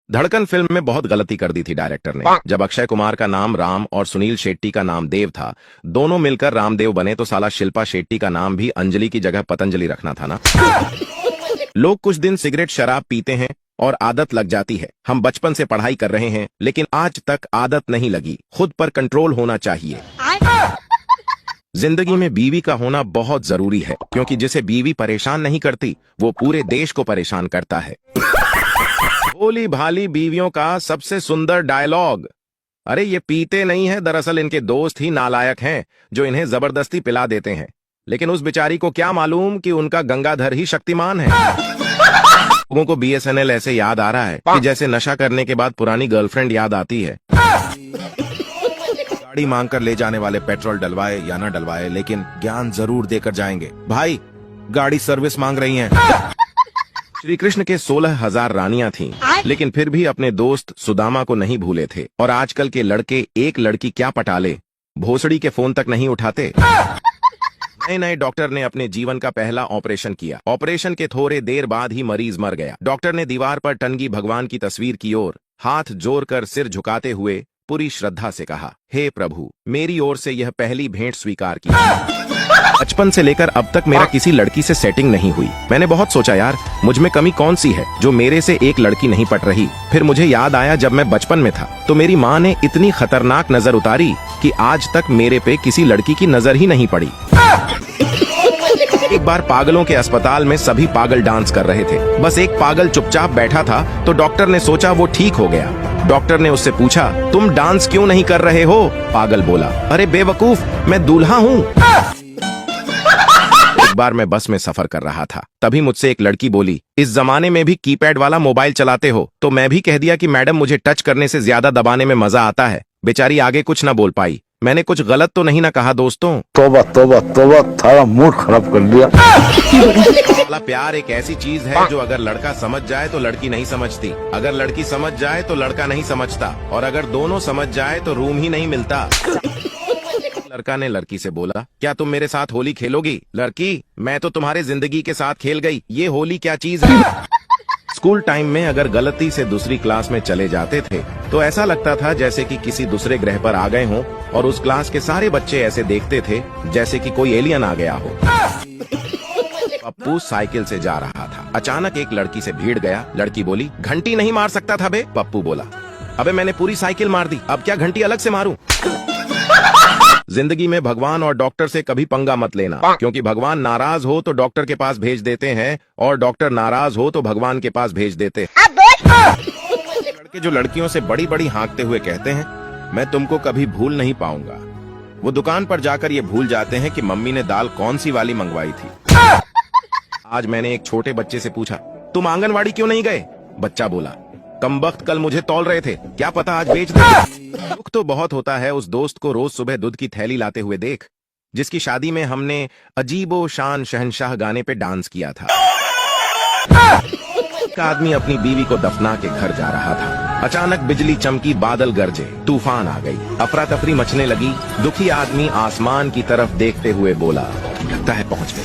धड़कन फिल्म में बहुत गलती कर दी थी डायरेक्टर ने। जब अक्षय कुमार का नाम राम और सुनील शेट्टी का नाम देव था, दोनों मिलकर रामदेव बने, तो साला शिल्पा शेट्टी का नाम भी अंजलि की जगह पतंजलि रखना था ना। लोग कुछ दिन सिगरेट शराब पीते हैं और आदत लग जाती है। हम बचपन से पढ़ाई कर रहे हैं लेकिन आज तक आदत नहीं लगी। खुद पर कंट्रोल होना चाहिए। जिंदगी में बीवी का होना बहुत जरूरी है, क्योंकि जिसे बीवी परेशान नहीं करती वो पूरे देश को परेशान करता है। भोली भाली बीवियों का सबसे सुंदर डायलॉग। अरे ये पीते नहीं है, दरअसल इनके दोस्त ही नालायक हैं जो इन्हें जबरदस्ती पिला देते हैं। लेकिन उस बेचारी को क्या मालूम कि उनका गंगाधर ही शक्तिमान है। लोगों को BSNL ऐसे याद आ रहा है कि जैसे नशा करने के बाद पुरानी गर्लफ्रेंड याद आती है। गाड़ी मांग कर ले जाने वाले पेट्रोल डलवाए या ना डलवाए, लेकिन ज्ञान जरूर देकर जाएंगे। भाई गाड़ी सर्विस मांग रही है। श्री कृष्ण के 16,000 रानियां थीं, लेकिन फिर भी अपने दोस्त सुदामा को नहीं भूले थे। और आजकल के लड़के एक लड़की क्या पटाले, भोसड़ी के फोन तक नहीं उठाते। नए डॉक्टर ने अपने जीवन का पहला ऑपरेशन किया। ऑपरेशन के थोड़े देर बाद ही मरीज मर गया। डॉक्टर ने दीवार पर टंगी भगवान की तस्वीर की ओर हाथ जोड़कर सिर झुकाते हुए पूरी श्रद्धा से कहा, हे प्रभु, मेरी ओर से यह पहली भेंट स्वीकार की। बचपन से लेकर अब तक मेरा किसी लड़की से सेटिंग नहीं हुई। मैंने बहुत सोचा यार, मुझ में कमी कौन सी है जो मेरे से एक लड़की नहीं पट रही। फिर मुझे याद आया, जब मैं बचपन में था तो मेरी माँ ने इतनी खतरनाक नजर उतारी कि आज तक मेरे पे किसी लड़की की नजर ही नहीं पड़ी। एक बार पागलों के अस्पताल में सभी पागल डांस कर रहे थे। बस एक पागल चुपचाप बैठा था, तो डॉक्टर ने सोचा वो ठीक हो गया। डॉक्टर ने उससे पूछा, तुम डांस क्यों नहीं कर रहे हो? पागल बोला, अरे बेवकूफ, मैं दूल्हा हूँ। एक बार मैं बस में सफर कर रहा था, तभी मुझसे एक लड़की बोली, इस जमाने में भी कीपैड वाला मोबाइल चलाते हो? तो मैं भी कह दिया कि मैडम, मुझे टच करने से ज्यादा दबाने में मजा आता है। बेचारी आगे कुछ न बोल पाई। मैंने कुछ गलत तो नहीं ना कहा दोस्तों? तोबा तोबा तोबा, थारा मूड खराब कर दिया। प्यार एक ऐसी चीज है जो अगर लड़का समझ जाए तो लड़की नहीं समझती, अगर लड़की समझ जाए तो लड़का नहीं समझता, और अगर दोनों समझ जाए तो रूम ही नहीं मिलता। लड़का ने लड़की से बोला, क्या तुम मेरे साथ होली खेलोगी? लड़की, मैं तो तुम्हारे जिंदगी के साथ खेल गई, ये होली क्या चीज है? स्कूल टाइम में अगर गलती से दूसरी क्लास में चले जाते थे तो ऐसा लगता था जैसे कि किसी दूसरे ग्रह पर आ गए हों, और उस क्लास के सारे बच्चे ऐसे देखते थे जैसे कि कोई एलियन आ गया हो। पप्पू साइकिल से जा रहा था, अचानक एक लड़की से भिड़ गया। लड़की बोली, घंटी नहीं मार सकता था बे? पप्पू बोला, अबे मैंने पूरी साइकिल मार दी, अब क्या घंटी अलग से मारूं? जिंदगी में भगवान और डॉक्टर से कभी पंगा मत लेना, क्योंकि भगवान नाराज हो तो डॉक्टर के पास भेज देते हैं, और डॉक्टर नाराज हो तो भगवान के पास भेज देते हैं। लड़के जो लड़कियों से बड़ी बड़ी हाँकते हुए कहते हैं, मैं तुमको कभी भूल नहीं पाऊंगा, वो दुकान पर जाकर ये भूल जाते हैं कि मम्मी ने दाल कौन सी वाली मंगवाई थी। आज मैंने एक छोटे बच्चे से पूछा, तुम आंगनवाड़ी क्यों नहीं गए? बच्चा बोला, कमबख्त कल मुझे तौल रहे थे, क्या पता आज बेच दे। दुख तो बहुत होता है उस दोस्त को रोज सुबह दूध की थैली लाते हुए देख, जिसकी शादी में हमने अजीबो शान शहंशाह गाने पे डांस किया था। एक आदमी अपनी बीवी को दफना के घर जा रहा था। अचानक बिजली चमकी, बादल गरजे, तूफान आ गई, अफरा तफरी मचने लगी। दुखी आदमी आसमान की तरफ देखते हुए बोला, लगता है पहुंच गए।